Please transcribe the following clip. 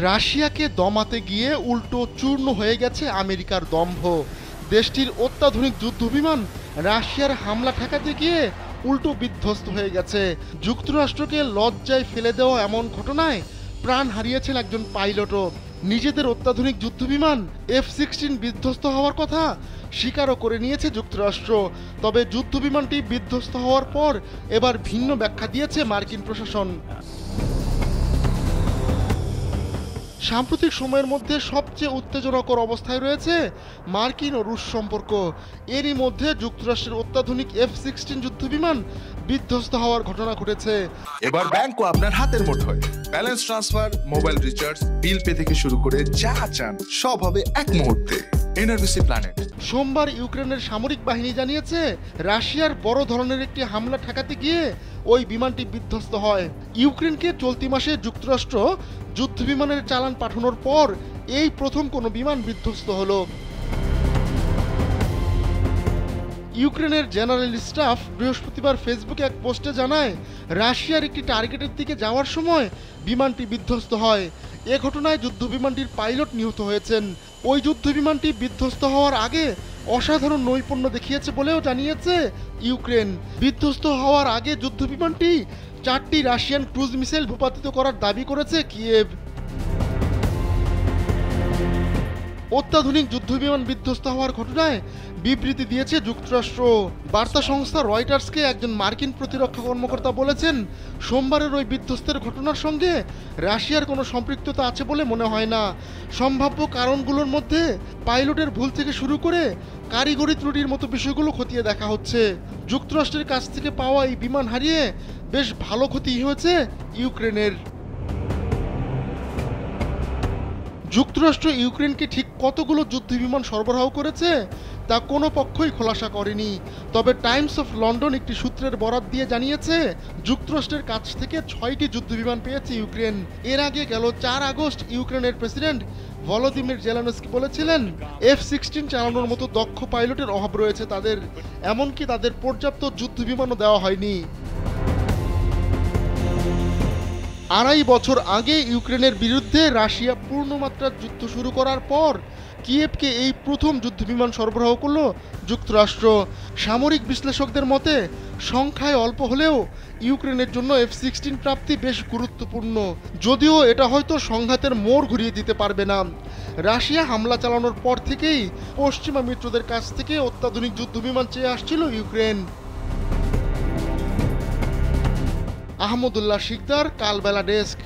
রাশিয়াকে দমাতে গিয়ে উল্টো চূর্ণ হয়ে গেছে আমেরিকার দম্ভ। দেশটির অত্যাধুনিক যুদ্ধবিমান রাশিয়ার হামলা ঠেকাতে গিয়ে উল্টো বিধ্বস্ত হয়ে গেছে। যুক্তরাষ্ট্রকে লজ্জায় ফেলে দেওয়া এমন ঘটনায় প্রাণ হারিয়েছেন একজন পাইলটও। নিজেদের অত্যাধুনিক যুদ্ধবিমান F-16 বিধ্বস্ত হওয়ার কথা স্বীকারও করে নিয়েছে যুক্তরাষ্ট্র। তবে যুদ্ধবিমানটি বিধ্বস্ত হওয়ার পর এবার ভিন্ন ব্যাখ্যা দিয়েছে মার্কিন প্রশাসন। সাম্প্রতিক সময়ের মধ্যে সবচেয়ে উত্তেজনাকর অবস্থায় রয়েছে মার্কিন ও রুশ সম্পর্ক। এরই মধ্যে যুক্তরাষ্ট্রের অত্যাধুনিক F-16 যুদ্ধবিমান বিধ্বস্ত হওয়ার ঘটনা ঘটেছে। এবার ব্যাংকও আপনার হাতের মুঠোয়। Balance transfer, mobile recharge, bill pay থেকে শুরু করে যা চান সব হবে এক মুহূর্তে। NRBC planet. সোমবার ইউক্রেনের সামরিক বাহিনী জানিয়েছে রাশিয়ার বড় ধরনের একটি হামলা ঠেকাতে গিয়ে ওই বিমানটি বিধ্বস্ত হয়। ইউক্রেনকে চলতি মাসে যুক্তরাষ্ট্র যুদ্ধবিমানের চালান পাঠানোর পর এই প্রথম কোনো বিমান বিধ্বস্ত হলো। ইউক্রেনের জেনারেল স্টাফ বৃহস্পতিবার ফেসবুকে এক পোস্টে জানায় রাশিয়ার একটি টার্গেটের দিকে যাওয়ার সময় বিমানটি বিধ্বস্ত হয়। এ ঘটনায় যুদ্ধবিমানটির পাইলট নিহত হয়েছেন। ওই যুদ্ধবিমানটি বিধ্বস্ত হওয়ার আগে অসাধারণ নৈপুণ্য দেখিয়েছে বলেও জানিয়েছে ইউক্রেন। বিধ্বস্ত হওয়ার আগে যুদ্ধবিমানটি 4টি রাশিয়ান ক্রুজ মিসাইল ভূপাতিত করার দাবি করেছে কিয়েভ। অত্যাধুনিক যুদ্ধবিমান বিধ্বস্ত হওয়ার ঘটনায় বিবৃতি দিয়েছে যুক্তরাষ্ট্র। বার্তা সংস্থা রয়টার্সকে একজন মার্কিন প্রতিরক্ষা কর্মকর্তা বলেছেন, সোমবারের ওই বিধ্বস্তের ঘটনার সঙ্গে রাশিয়ার কোনো সম্পৃক্ততা আছে বলে মনে হয় না। সম্ভাব্য কারণগুলোর মধ্যে পাইলটের ভুল থেকে শুরু করে কারিগরি ত্রুটির মতো বিষয়গুলো খতিয়ে দেখা হচ্ছে। যুক্তরাষ্ট্রের কাছ থেকে পাওয়া এই বিমান হারিয়ে বেশ ভালো ক্ষতি হয়েছে ইউক্রেনের। যুক্তরাষ্ট্র ইউক্রেনকে ঠিক কতগুলো যুদ্ধবিমান সরবরাহ করেছে তা কোনো পক্ষই খোলাসা করেনি। তবে টাইমস অফ লন্ডন একটি সূত্রের বরাত দিয়ে জানিয়েছে যুক্তরাষ্ট্রের কাছ থেকে 6টি যুদ্ধবিমান পেয়েছে ইউক্রেন। এর আগে গেল 4 আগস্ট ইউক্রেনের প্রেসিডেন্ট ভলোদিমির জেলেনস্কি বলেছিলেন F-16 চালানোর মতো দক্ষ পাইলটের অভাব রয়েছে তাদের, এমনকি তাদের পর্যাপ্ত যুদ্ধবিমানও দেওয়া হয়নি। 2.5 বছর আগে ইউক্রেনের বিরুদ্ধে রাশিয়া পূর্ণমাত্রার যুদ্ধ শুরু করার পর কিয়েভকে এই প্রথম যুদ্ধবিমান সরবরাহ করল যুক্তরাষ্ট্র। সামরিক বিশ্লেষকদের মতে সংখ্যায় অল্প হলেও ইউক্রেনের জন্য F-16 প্রাপ্তি বেশ গুরুত্বপূর্ণ, যদিও এটা হয়তো সংঘাতের মোড় ঘুরিয়ে দিতে পারবে না। রাশিয়া হামলা চালানোর পর থেকেই পশ্চিমা মিত্রদের কাছ থেকে অত্যাধুনিক যুদ্ধবিমান চেয়ে আসছিল ইউক্রেন। আহমদুল্লাহ শিকদার, কালবেলা ডেস্ক।